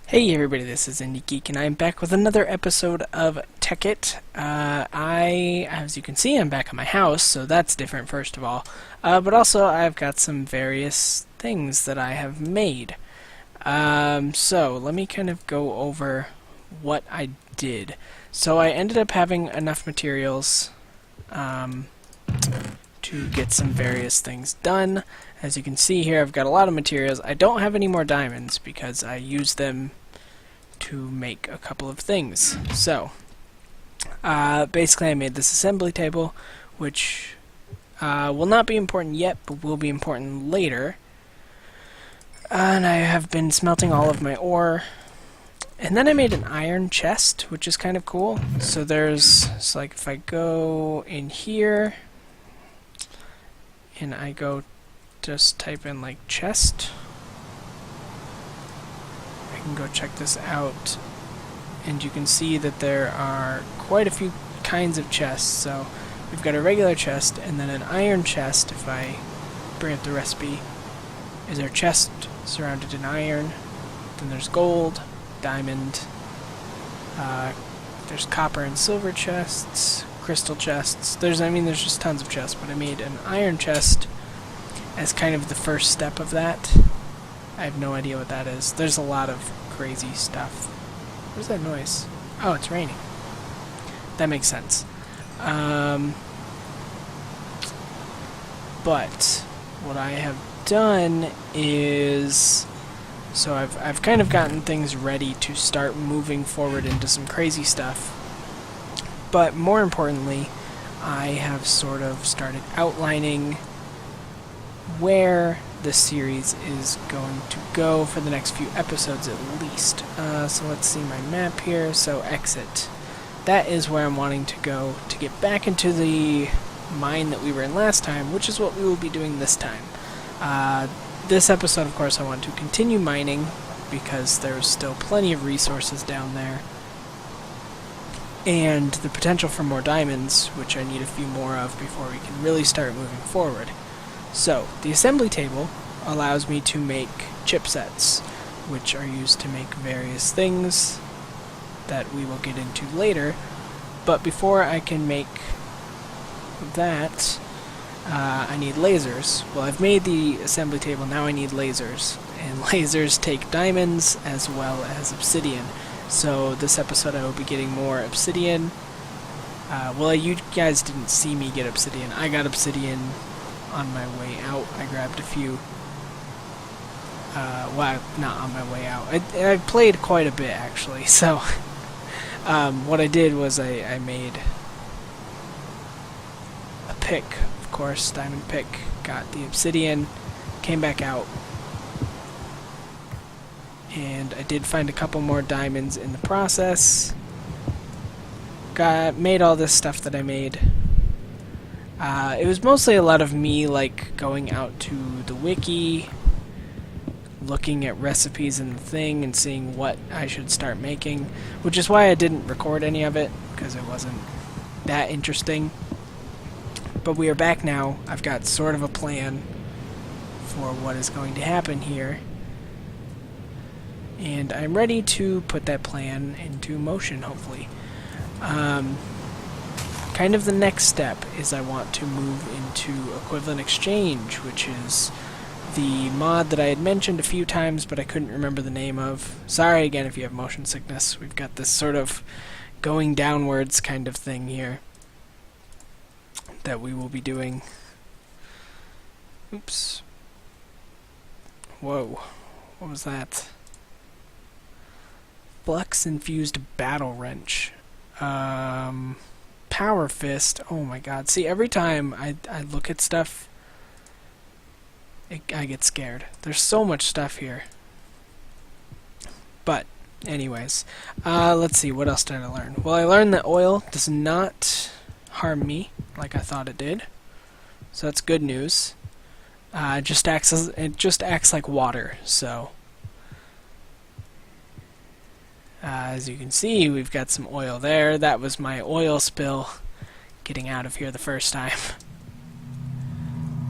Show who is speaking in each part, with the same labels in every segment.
Speaker 1: Hey everybody, this is IndieGeek, and I'm back with another episode of Tekkit. As you can see, I'm back at my house, so that's different first of all. But also, I've got some various things that I have made. So, let me kind of go over what I did. So I ended up having enough materials to get some various things done. As you can see here, I've got a lot of materials. I don't have any more diamonds because I used them to make a couple of things. So, basically I made this assembly table, which will not be important yet, but will be important later. And I have been smelting all of my ore. And then I made an iron chest, which is kind of cool. So like if I go in here, and I go just type in like chest, I can go check this out, and you can see that there are quite a few kinds of chests. So we've got a regular chest, and then an iron chest. If I bring up the recipe, is our chest surrounded in iron. Then there's gold, diamond, there's copper and silver chests, crystal chests. There's just tons of chests, but I made an iron chest as kind of the first step of that. I have no idea what that is. There's a lot of crazy stuff. What's that noise? Oh, it's raining. That makes sense. But what I have done is, so I've kind of gotten things ready to start moving forward into some crazy stuff. But more importantly, I have sort of started outlining where the series is going to go for the next few episodes at least. So let's see my map here. So exit. That is where I'm wanting to go to get back into the mine that we were in last time, which is what we will be doing this time. This episode, of course, I want to continue mining because there's still plenty of resources down there. And the potential for more diamonds, which I need a few more of before we can really start moving forward. So, the assembly table allows me to make chipsets, which are used to make various things that we will get into later. But before I can make that, I need lasers. Well, I've made the assembly table, now I need lasers. And lasers take diamonds as well as obsidian. So this episode I will be getting more obsidian. Well, you guys didn't see me get obsidian. I got obsidian on my way out. I grabbed a few. Well, not on my way out. I played quite a bit, actually. So, what I did was I made a pick, of course, diamond pick. Got the obsidian, came back out, and I did find a couple more diamonds in the process. Made all this stuff that I made. It was mostly a lot of me like going out to the wiki, looking at recipes in the thing and seeing what I should start making, which is why I didn't record any of it, because it wasn't that interesting. But we are back now. I've got sort of a plan for what is going to happen here, and I'm ready to put that plan into motion, hopefully. Kind of the next step is I want to move into equivalent exchange, which is the mod that I had mentioned a few times but I couldn't remember the name of. Sorry again if you have motion sickness. We've got this sort of going downwards kind of thing here that we will be doing. Oops. Whoa. What was that? Flux infused battle wrench. Power fist. Oh my god. See, every time I look at stuff, I get scared. There's so much stuff here. But, anyways. Let's see, what else did I learn? Well, I learned that oil does not harm me like I thought it did. So that's good news. It just acts like water, so as you can see, we've got some oil there. That was my oil spill getting out of here the first time.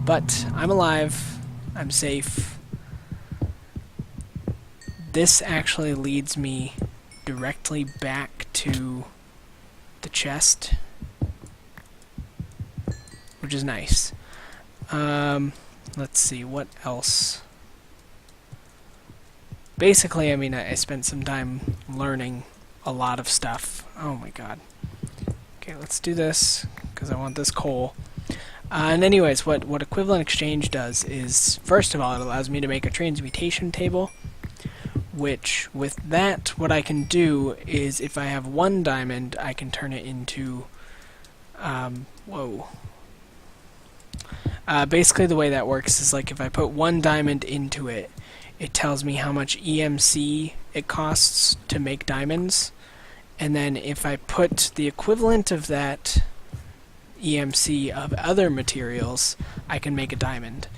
Speaker 1: But I'm alive. I'm safe. this actually leads me directly back to the chest, which is nice. Let's see, what else? Basically, I mean, I spent some time learning a lot of stuff. Oh my god. Okay, let's do this, because I want this coal. And anyways, what equivalent exchange does is, first of all, it allows me to make a transmutation table, which, with that, what I can do is, if I have 1 diamond, I can turn it into, basically the way that works is, like, if I put 1 diamond into it, it tells me how much EMC it costs to make diamonds, and then if I put the equivalent of that EMC of other materials, I can make a diamond.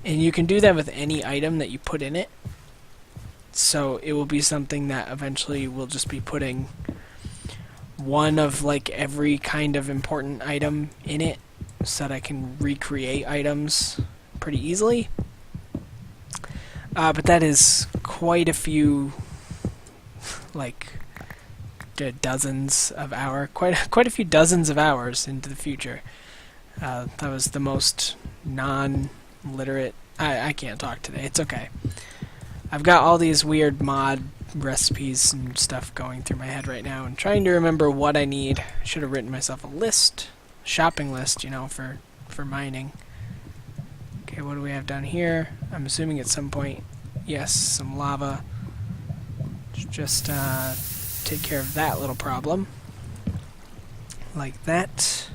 Speaker 1: And you can do that with any item that you put in it. So it will be something that eventually will just be putting one of like every kind of important item in it, so that I can recreate items pretty easily. But that is quite a few, like, dozens of hours, quite a few dozens of hours into the future. That was the most non-literate. I can't talk today. It's okay. I've got all these weird mod recipes and stuff going through my head right now, and trying to remember what I need. I should have written myself a list, shopping list, you know, for mining. Okay, what do we have down here? I'm assuming at some point, yes, some lava. Just take care of that little problem. Like that.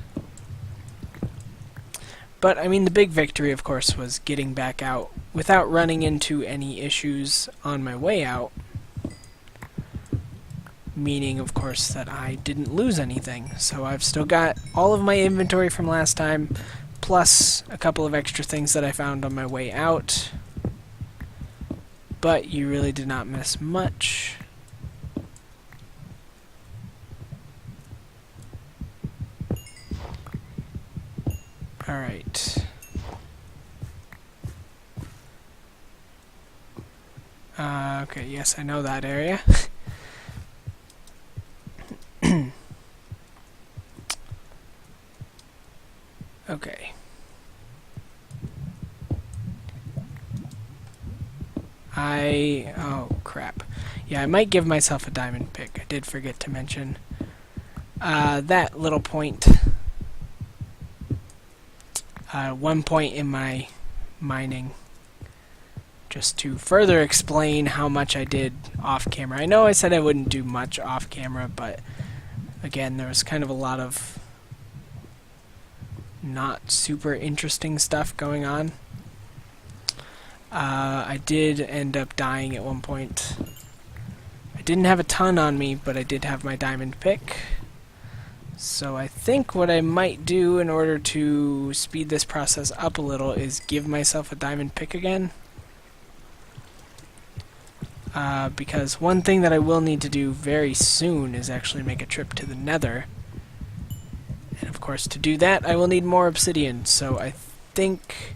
Speaker 1: But, I mean, the big victory, of course, was getting back out without running into any issues on my way out. Meaning, of course, that I didn't lose anything. So I've still got all of my inventory from last time, plus a couple of extra things that I found on my way out. But you really did not miss much. Alright. Okay, yes, I know that area. Okay. Oh crap. Yeah, I might give myself a diamond pick. I did forget to mention that little point. One point in my mining, just to further explain how much I did off camera. I know I said I wouldn't do much off camera, but again, there was kind of a lot of not super interesting stuff going on. I did end up dying at one point. I didn't have a ton on me, but I did have my diamond pick. So I think what I might do in order to speed this process up a little is give myself a diamond pick again. Because one thing that I will need to do very soon is actually make a trip to the Nether. And of course, to do that, I will need more obsidian. So I think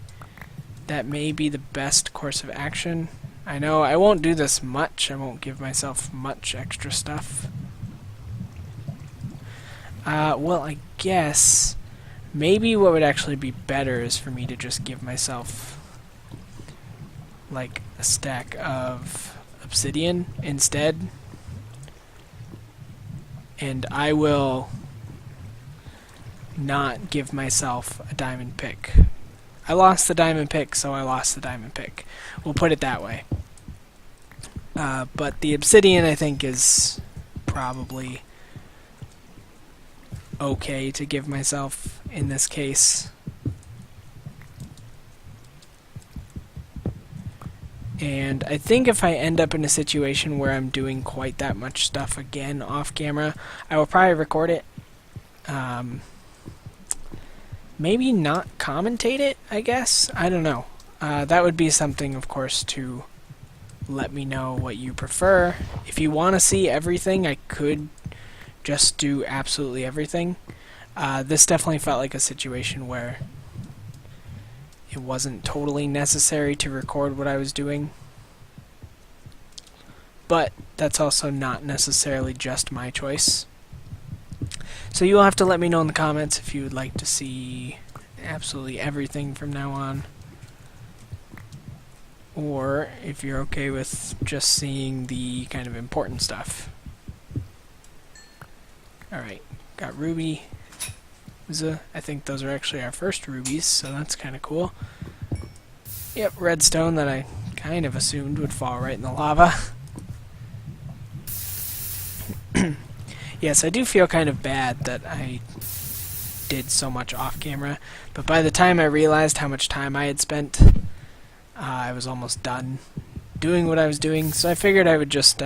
Speaker 1: that may be the best course of action. I know I won't do this much. I won't give myself much extra stuff. Well, I guess maybe what would actually be better is for me to just give myself like a stack of obsidian instead, and I will not give myself a diamond pick. I lost the diamond pick, so I lost the diamond pick. We'll put it that way. But the obsidian, I think, is probably okay to give myself in this case. And I think if I end up in a situation where I'm doing quite that much stuff again off camera, I will probably record it. Maybe not commentate it, I guess? I don't know. That would be something, of course, to let me know what you prefer. If you want to see everything, I could just do absolutely everything. This definitely felt like a situation where it wasn't totally necessary to record what I was doing. but that's also not necessarily just my choice. So you'll have to let me know in the comments if you would like to see absolutely everything from now on, or if you're okay with just seeing the kind of important stuff. Alright, got ruby. I think those are actually our first rubies, so that's kind of cool. Yep, redstone that I kind of assumed would fall right in the lava. Yes, I do feel kind of bad that I did so much off camera, but by the time I realized how much time I had spent, I was almost done doing what I was doing, so I figured I would just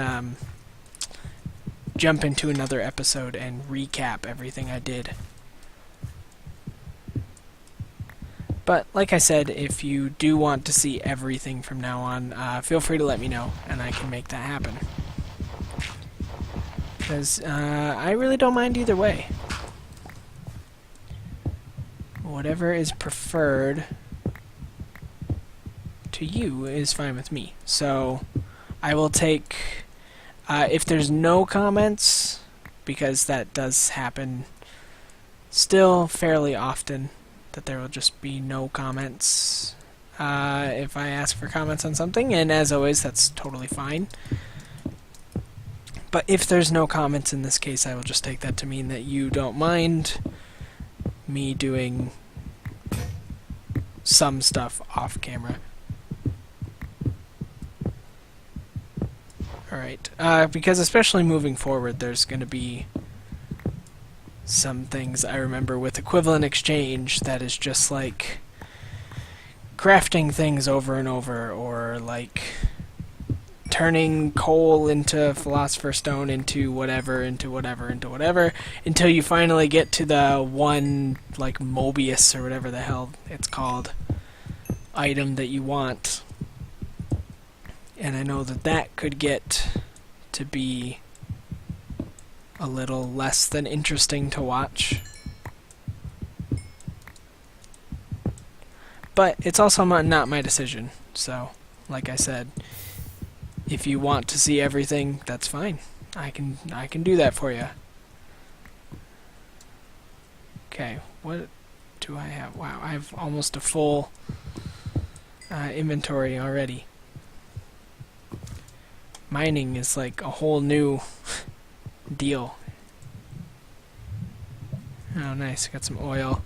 Speaker 1: jump into another episode and recap everything I did. But like I said, if you do want to see everything from now on, feel free to let me know, and I can make that happen. Because I really don't mind either way. Whatever is preferred to you is fine with me. So I will take, if there's no comments, because that does happen still fairly often, that there will just be no comments if I ask for comments on something, and as always, that's totally fine. But if there's no comments in this case, I will just take that to mean that you don't mind me doing some stuff off camera. Alright, because especially moving forward, there's going to be some things I remember with equivalent exchange that is just like crafting things over and over, or like turning coal into philosopher's stone into whatever, until you finally get to the one, like, Mobius or whatever the hell it's called, item that you want. And I know that that could get to be a little less than interesting to watch. But it's also not my decision, so, like I said, if you want to see everything, that's fine. I can do that for you. Okay, what do I have? Wow, I have almost a full inventory already. Mining is like a whole new deal. Oh, nice. Got some oil.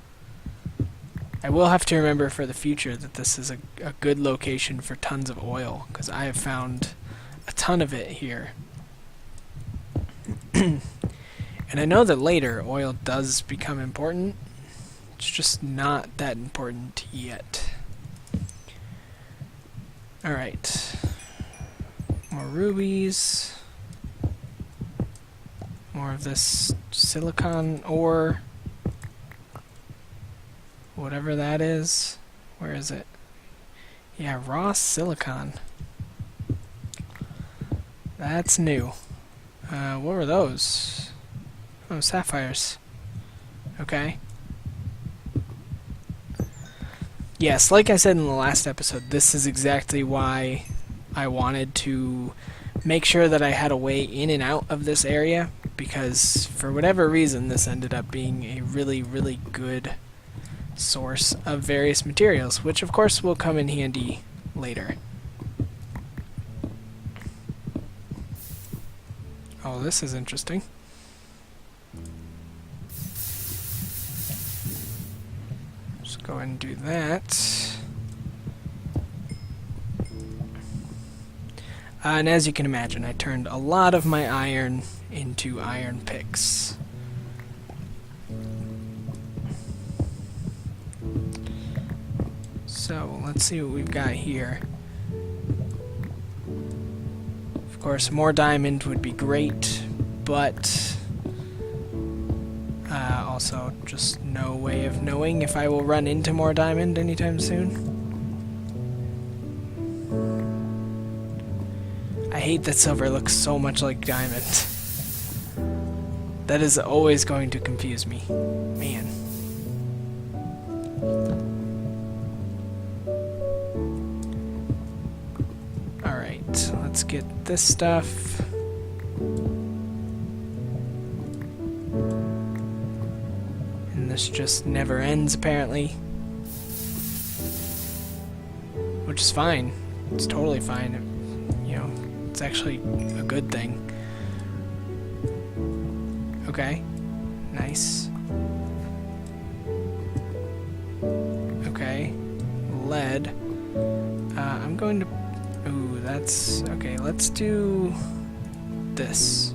Speaker 1: I will have to remember for the future that this is a good location for tons of oil, because I have found a ton of it here. And I know that later oil does become important. It's just not that important yet. Alright. More rubies. More of this silicon ore. Whatever that is. Where is it? Yeah, raw silicon. That's new. What were those? Oh, sapphires. Okay. Yes, like I said in the last episode, this is exactly why I wanted to make sure that I had a way in and out of this area, because for whatever reason this ended up being a really, really good source of various materials, which of course will come in handy later. Oh, this is interesting. Let's go ahead and do that. And as you can imagine, I turned a lot of my iron into iron picks. So, let's see what we've got here. Of course, more diamond would be great, but also just no way of knowing if I will run into more diamond anytime soon. I hate that silver looks so much like diamond. That is always going to confuse me. Man. Alright, let's get this stuff. And this just never ends, apparently. Which is fine. It's totally fine. You know, it's actually a good thing. Okay. Nice. Okay. Lead. I'm going to... Ooh, that's... Okay, let's do... this.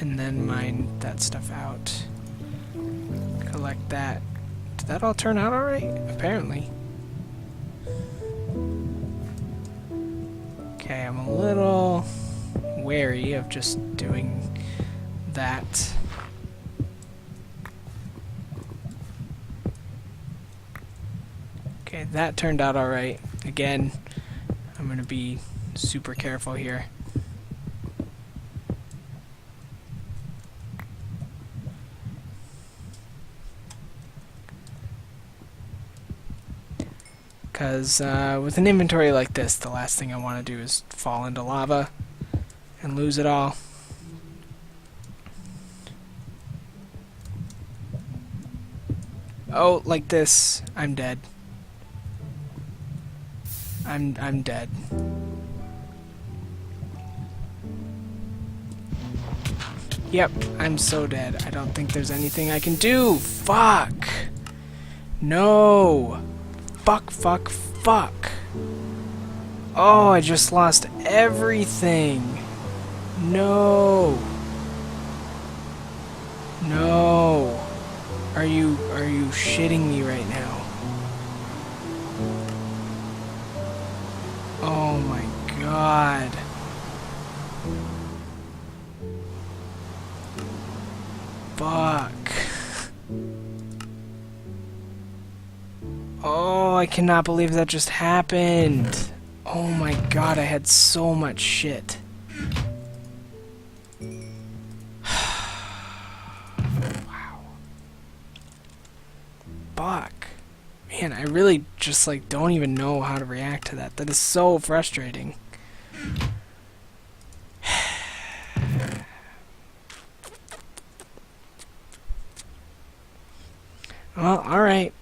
Speaker 1: And then mine that stuff out. Collect that. Did that all turn out alright? Apparently. Okay, I'm a little wary of just doing that. Okay, that turned out alright. Again, I'm gonna be super careful here. Because with an inventory like this, the last thing I want to do is fall into lava and lose it all. Oh, like this, I'm dead. I'm dead. Yep, I'm so dead. I don't think there's anything I can do. Fuck. No. Fuck, fuck, fuck. Oh, I just lost everything. No. No. Are you shitting me right now? Oh my god. Fuck. Oh, I cannot believe that just happened. Oh my god, I had so much shit. Wow. Fuck. Man, I really just like don't even know how to react to that. That is so frustrating. Well, alright.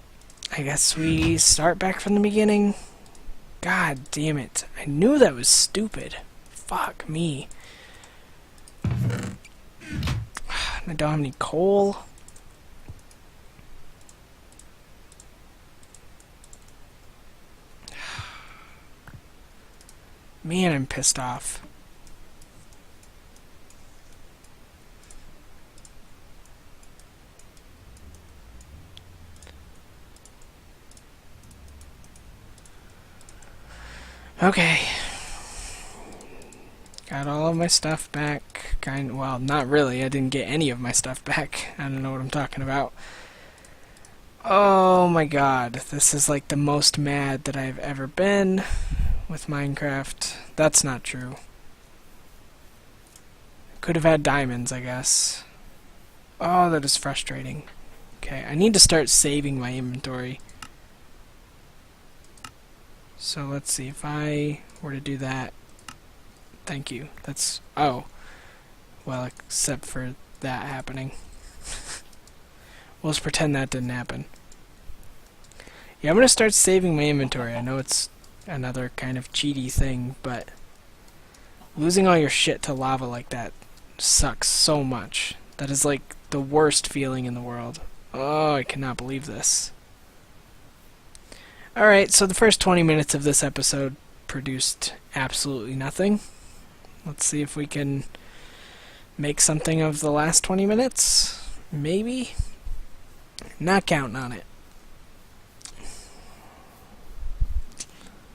Speaker 1: I guess we start back from the beginning. God damn it. I knew that was stupid. Fuck me. I don't have any coal. Man, I'm pissed off. Okay. Got all of my stuff back. Well, not really. I didn't get any of my stuff back. I don't know what I'm talking about. Oh my god. This is like the most mad that I've ever been with Minecraft. That's not true. Could have had diamonds, I guess. Oh, that is frustrating. Okay, I need to start saving my inventory. So let's see, if I were to do that, thank you, that's, oh, well, except for that happening. We'll just pretend that didn't happen. Yeah, I'm going to start saving my inventory. I know it's another kind of cheaty thing, but losing all your shit to lava like that sucks so much. That is like the worst feeling in the world. Oh, I cannot believe this. Alright, so the first 20 minutes of this episode produced absolutely nothing. Let's see if we can make something of the last 20 minutes. Maybe. Not counting on it.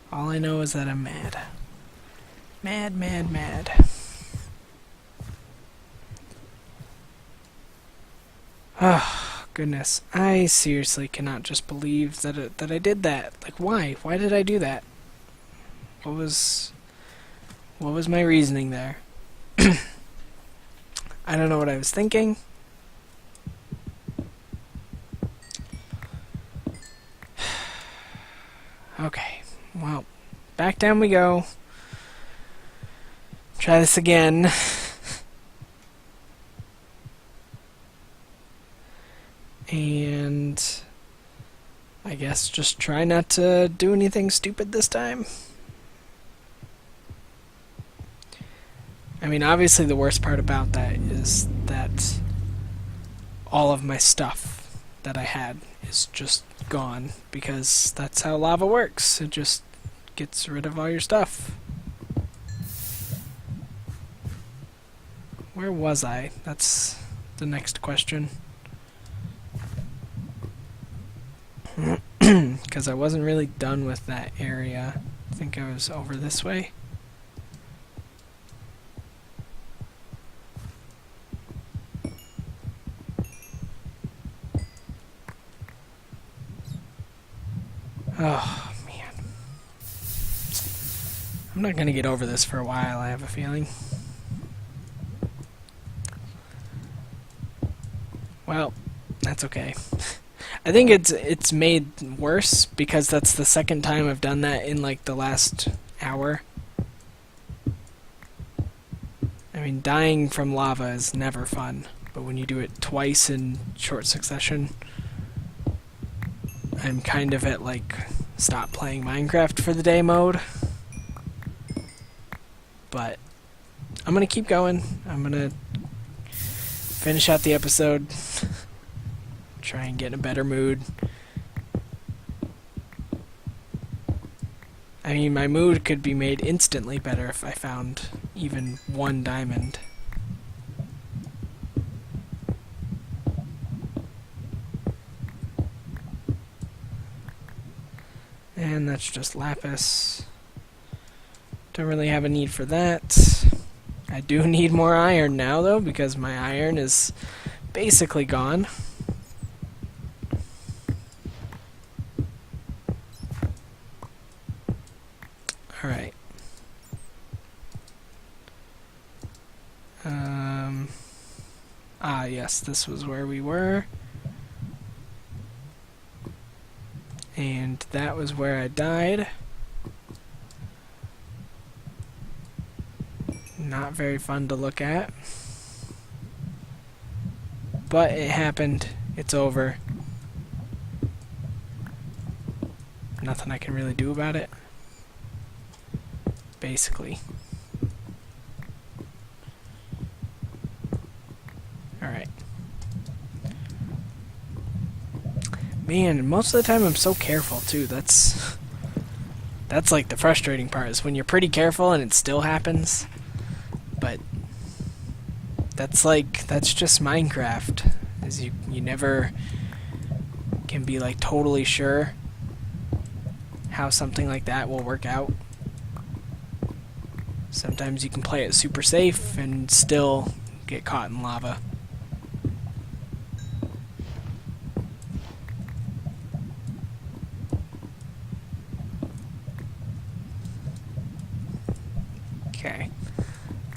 Speaker 1: All I know is that I'm mad. Mad, mad, mad. Oh. Goodness, I seriously cannot just believe that I did that. Like, why? Why did I do that? What was my reasoning there? I don't know what I was thinking. Okay, well, back down we go. Try this again. And I guess just try not to do anything stupid this time. I mean, obviously the worst part about that is that all of my stuff that I had is just gone, because that's how lava works. It just gets rid of all your stuff. Where was I? That's the next question. Because I wasn't really done with that area. I think I was over this way. Oh, man. I'm not going to get over this for a while, I have a feeling. Well, that's okay. I think it's made worse because that's the second time I've done that in like the last hour. I mean, dying from lava is never fun, but when you do it twice in short succession, I'm kind of at like stop playing Minecraft for the day mode. But I'm gonna keep going. I'm gonna finish out the episode. Try and get in a better mood. I mean, my mood could be made instantly better if I found even one diamond. And that's just lapis. Don't really have a need for that. I do need more iron now, though, because my iron is basically gone. Alright. Yes, this was where we were. And that was where I died. Not very fun to look at. But it happened. It's over. Nothing I can really do about it. Basically. Alright. Man, most of the time I'm so careful too. That's like the frustrating part, is when you're pretty careful and it still happens. But that's just Minecraft. Is you never can be like totally sure how something like that will work out. Sometimes you can play it super safe and still get caught in lava. Okay.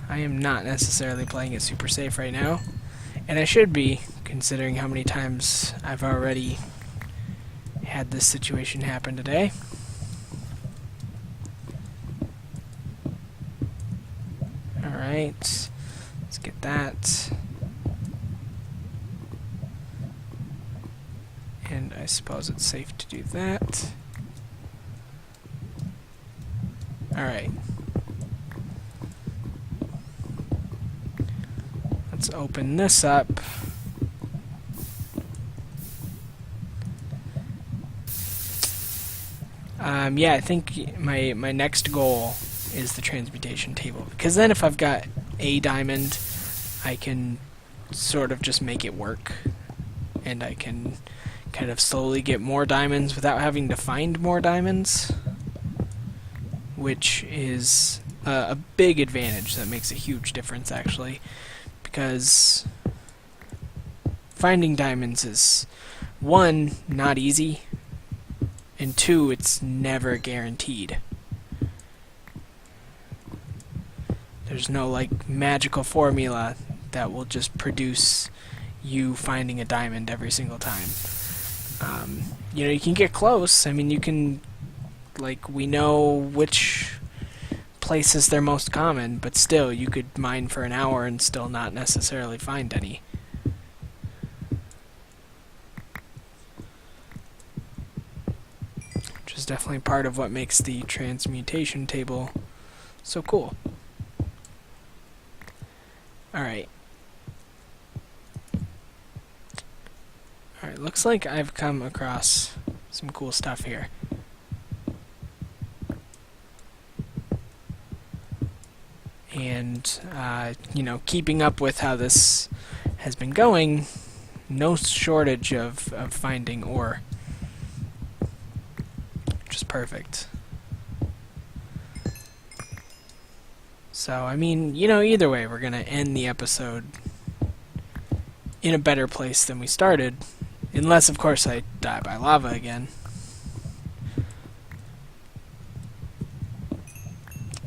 Speaker 1: I am not necessarily playing it super safe right now, and I should be, considering how many times I've already had this situation happen today. Alright, let's get that. And I suppose it's safe to do that. Alright. Let's open this up. Yeah, I think my next goal is the transmutation table, because then if I've got a diamond, I can sort of just make it work, and I can kind of slowly get more diamonds without having to find more diamonds, which is a big advantage. That makes a huge difference, actually, because finding diamonds is, one, not easy, and two, it's never guaranteed. There's no like magical formula that will just produce you finding a diamond every single time. You know, you can get close. I mean, you can Like, we know which places they're most common, but still, you could mine for an hour and still not necessarily find any. Which is definitely part of what makes the transmutation table so cool. Alright. Alright, looks like I've come across some cool stuff here. And, you know, keeping up with how this has been going, no shortage of finding ore. Which is perfect. So, I mean, you know, either way, we're going to end the episode in a better place than we started. Unless, of course, I die by lava again.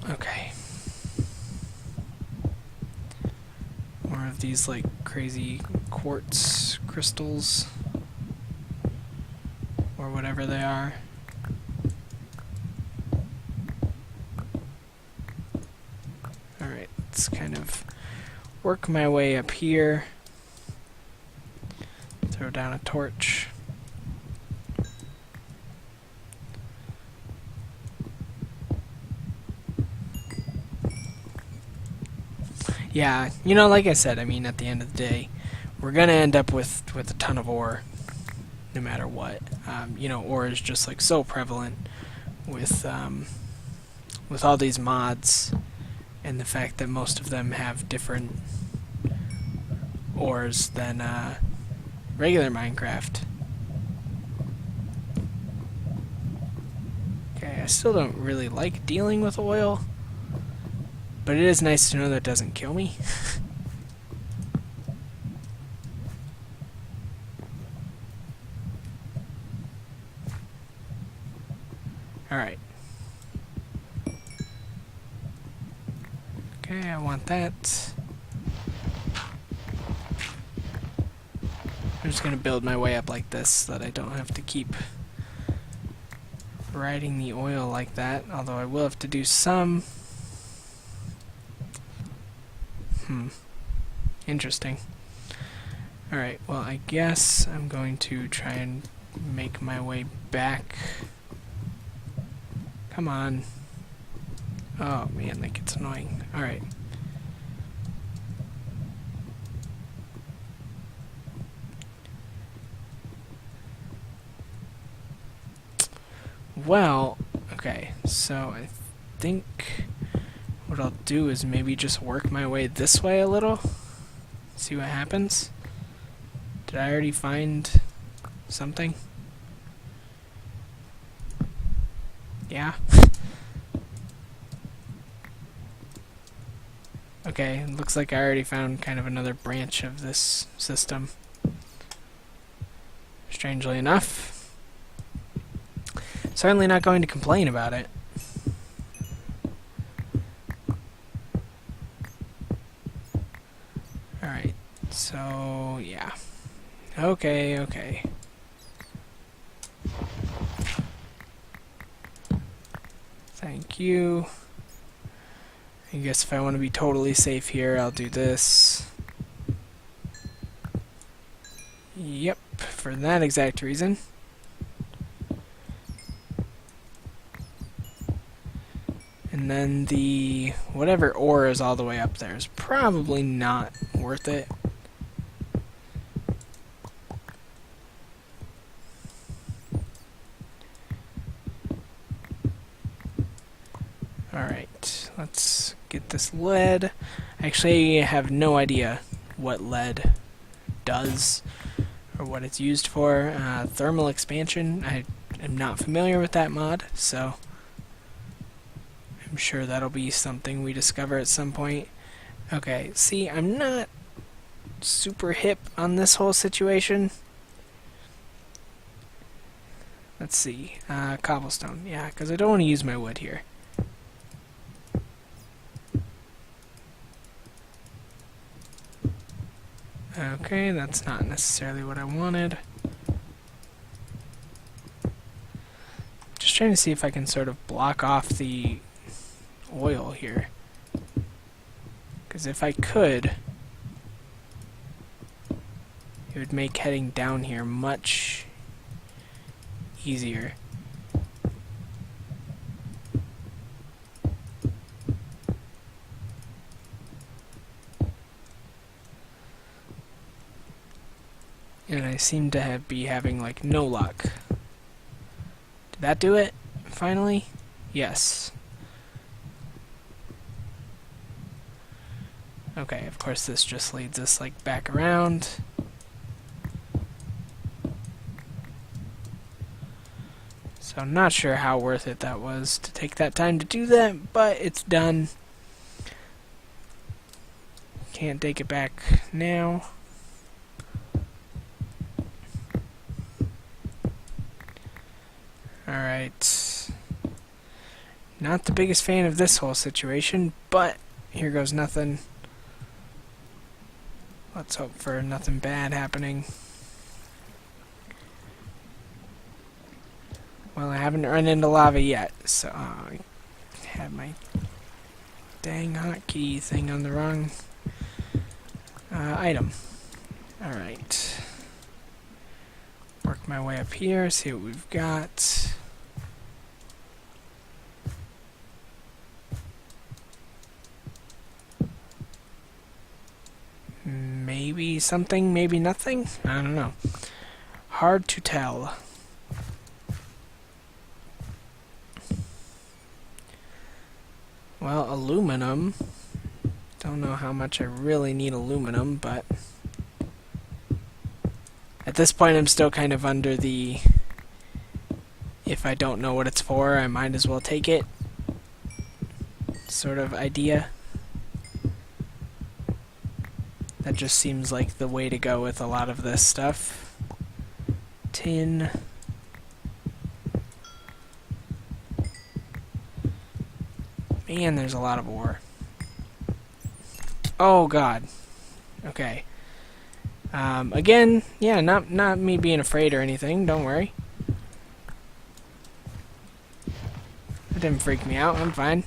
Speaker 1: Okay. More of these, like, crazy quartz crystals. Or whatever they are. Alright, let's kind of work my way up here. Throw down a torch. Yeah, you know, like I said, I mean, at the end of the day, we're gonna end up with a ton of ore, no matter what. You know, ore is just like so prevalent with all these mods, and the fact that most of them have different ores than regular Minecraft. Okay, I still don't really like dealing with oil, but it is nice to know that it doesn't kill me. Alright. Okay, I want that. I'm just going to build my way up like this so that I don't have to keep riding the oil like that, although I will have to do some. Interesting. Alright, well, I guess I'm going to try and make my way back. Come on. Oh man, that gets annoying. Alright. Well, okay, so I think what I'll do is maybe just work my way this way a little. See what happens. Did I already find something? Yeah. Okay, it looks like I already found kind of another branch of this system. Strangely enough. Certainly not going to complain about it. Alright, so yeah. Okay. Thank you. I guess if I want to be totally safe here, I'll do this. Yep, for that exact reason. And then the whatever ore is all the way up there is probably not worth it. Alright, let's get this lead. I actually have no idea what lead does or what it's used for. Thermal expansion, I am not familiar with that mod, so I'm sure that'll be something we discover at some point. Okay, see, I'm not super hip on this whole situation. Let's see, cobblestone, yeah, because I don't want to use my wood here. Okay, that's not necessarily what I wanted. Just trying to see if I can sort of block off the oil here. Because if I could, it would make heading down here much easier. And I seem to be having like no luck. Did that do it? Finally? Yes. Okay, of course this just leads us like back around. So I'm not sure how worth it that was to take that time to do that, but it's done. Can't take it back now. Alright. Not the biggest fan of this whole situation, but here goes nothing. Let's hope for nothing bad happening. Well, I haven't run into lava yet, so I have my dang hotkey thing on the wrong item. Alright. Work my way up here, see what we've got. Maybe something, maybe nothing? I don't know. Hard to tell. Well, aluminum. Don't know how much I really need aluminum, but at this point I'm still kind of under the if I don't know what it's for, I might as well take it sort of idea. That just seems like the way to go with a lot of this stuff. Tin. Man, there's a lot of ore. Oh god. Okay. Again, yeah, not me being afraid or anything, don't worry. That didn't freak me out, I'm fine.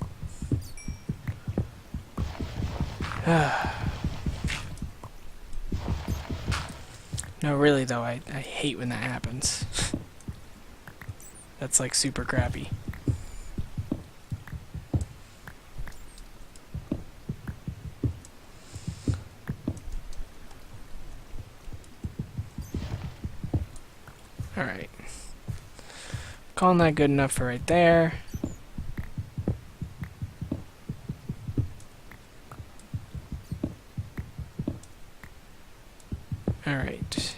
Speaker 1: No, really though, I hate when that happens. That's like super crappy. Alright. Calling that good enough for right there. Alright.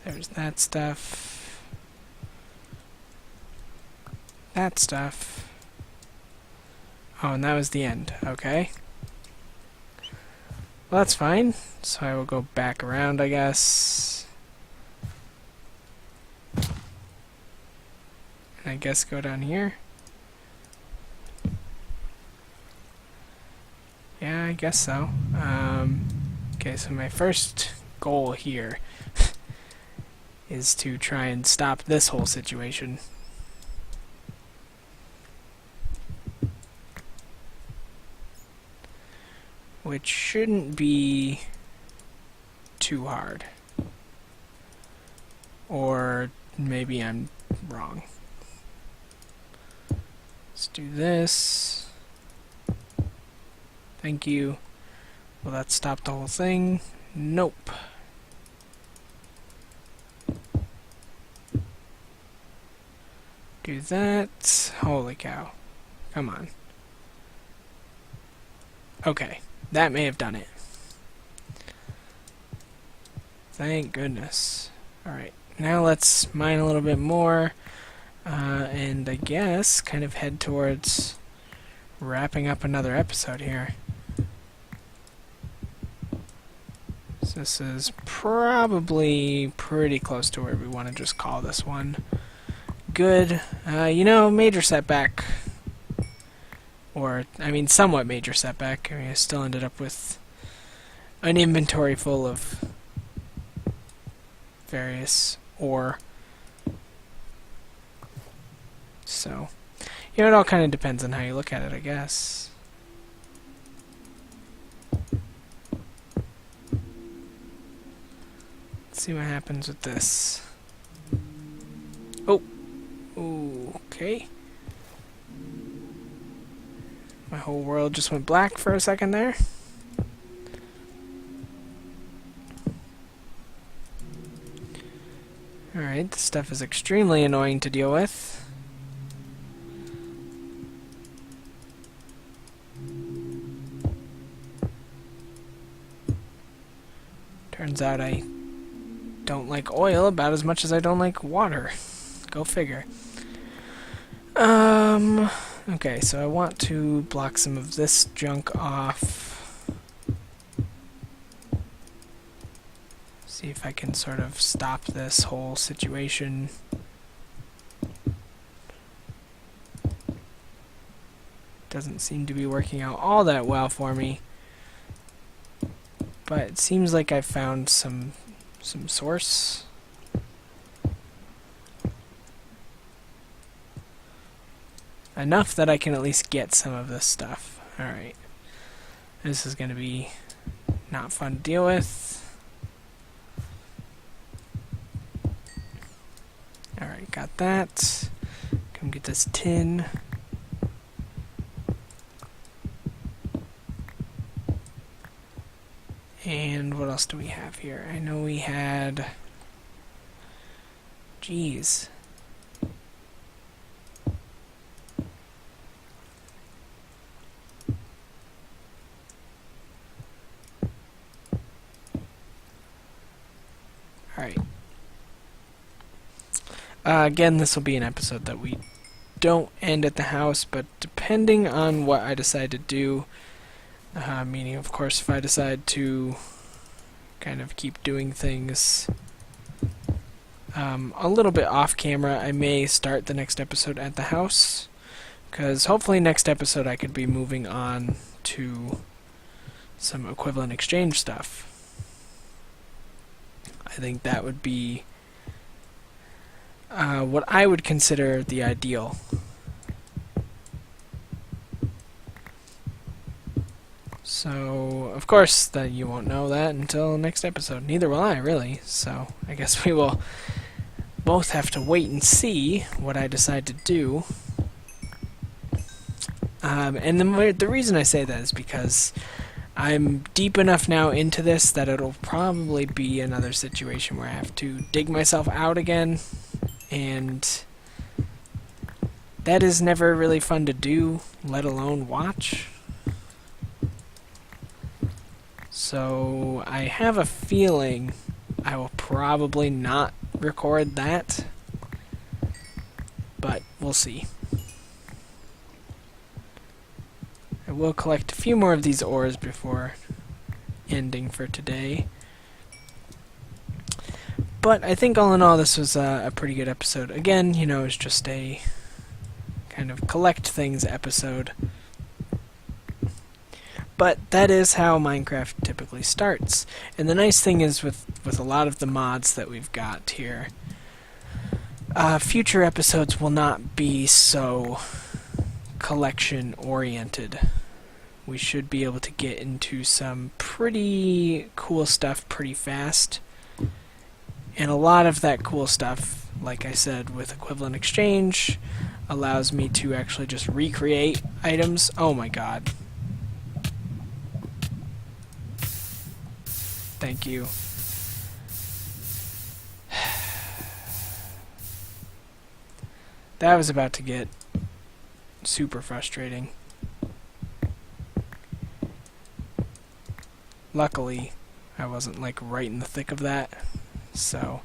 Speaker 1: There's that stuff. That stuff. Oh, and that was the end. Okay. Well, that's fine. So I will go back around, I guess. And I guess go down here. Yeah, I guess so. Okay, so my first goal here is to try and stop this whole situation. Which shouldn't be too hard. Or maybe I'm wrong. Let's do this. Thank you. Will that stop the whole thing? Nope. Do that. Holy cow. Come on. Okay. That may have done it. Thank goodness. Alright. Now let's mine a little bit more. And I guess kind of head towards wrapping up another episode here. So this is probably pretty close to where we want to just call this one good. You know, major setback. Or, I mean, somewhat major setback. I mean, I still ended up with an inventory full of various ore. So, you know, it all kind of depends on how you look at it, I guess. Let's see what happens with this. Oh! Okay. My whole world just went black for a second there. Alright, this stuff is extremely annoying to deal with. Turns out I don't like oil about as much as I don't like water. Go figure. Okay, so I want to block some of this junk off. See if I can sort of stop this whole situation. Doesn't seem to be working out all that well for me. But it seems like I've found some source. Enough that I can at least get some of this stuff. Alright. This is going to be not fun to deal with. Alright, got that. Come get this tin. And what else do we have here? I know we had... Jeez. Alright. Again, this will be an episode that we don't end at the house, but depending on what I decide to do, meaning, of course, if I decide to kind of keep doing things a little bit off camera, I may start the next episode at the house, because hopefully next episode I could be moving on to some equivalent exchange stuff. I think that would be what I would consider the ideal. So, of course, that you won't know that until next episode. Neither will I, really. So, I guess we will both have to wait and see what I decide to do. And the reason I say that is because I'm deep enough now into this that it'll probably be another situation where I have to dig myself out again, and that is never really fun to do, let alone watch. So I have a feeling I will probably not record that, but we'll see. I will collect a few more of these ores before ending for today. But I think all in all this was a pretty good episode. Again, you know, it's just a kind of collect things episode. But that is how Minecraft typically starts. And the nice thing is with a lot of the mods that we've got here, future episodes will not be so collection oriented. We should be able to get into some pretty cool stuff pretty fast. And a lot of that cool stuff, like I said, with equivalent exchange, allows me to actually just recreate items. Oh my god. Thank you. That was about to get super frustrating. Luckily, I wasn't like right in the thick of that, so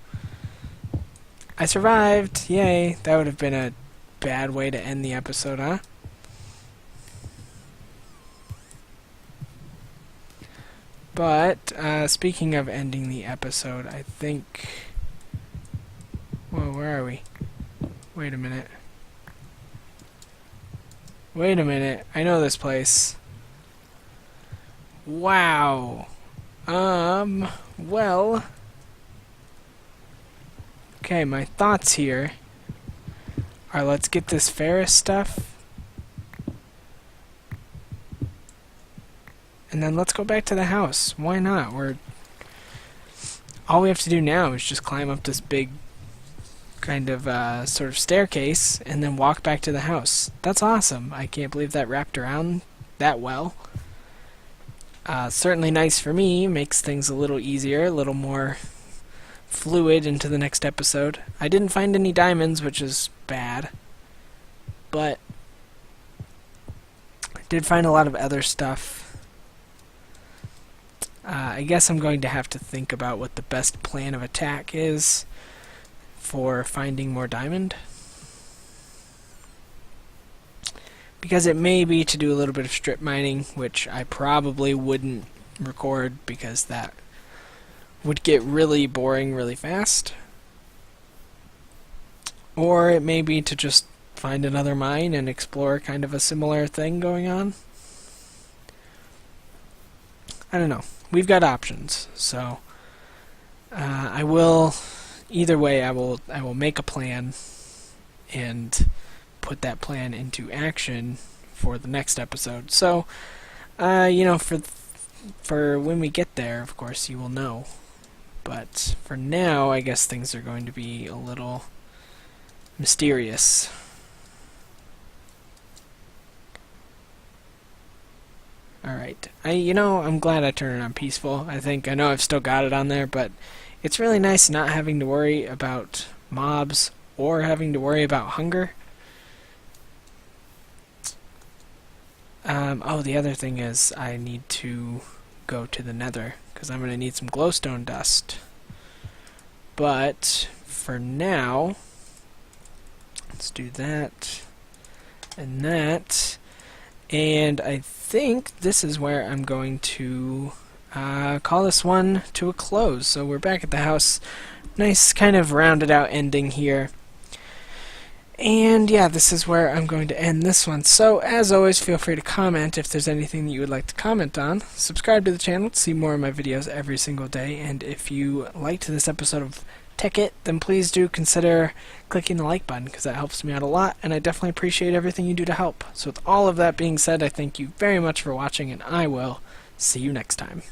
Speaker 1: I survived. Yay! That would have been a bad way to end the episode, huh? But speaking of ending the episode, I think... Whoa, where are we? Wait a minute. Wait a minute. I know this place. Wow. Well... Okay, my thoughts here Alright, let's get this Ferris stuff. And then let's go back to the house. Why not? All we have to do now is just climb up this big kind of sort of staircase and then walk back to the house. That's awesome. I can't believe that wrapped around that well. Certainly nice for me. Makes things a little easier, a little more fluid into the next episode. I didn't find any diamonds, which is bad. But I did find a lot of other stuff. I guess I'm going to have to think about what the best plan of attack is for finding more diamond. Because it may be to do a little bit of strip mining, which I probably wouldn't record because that would get really boring really fast. Or it may be to just find another mine and explore kind of a similar thing going on. I don't know. We've got options, so I will. Either way, I will make a plan and put that plan into action for the next episode. So, you know, for when we get there, of course, you will know. But for now, I guess things are going to be a little mysterious. Alright, I'm glad I turned it on peaceful. I know I've still got it on there, but it's really nice not having to worry about mobs or having to worry about hunger. Oh, the other thing is I need to go to the Nether, because I'm going to need some glowstone dust. But for now, let's do that and that. And I think this is where I'm going to call this one to a close. So we're back at the house. Nice kind of rounded out ending here. And yeah, this is where I'm going to end this one. So as always, feel free to comment if there's anything that you would like to comment on. Subscribe to the channel to see more of my videos every single day. And if you liked this episode of Tekkit, then please do consider clicking the like button, because that helps me out a lot, and I definitely appreciate everything you do to help. So with all of that being said, I thank you very much for watching, and I will see you next time.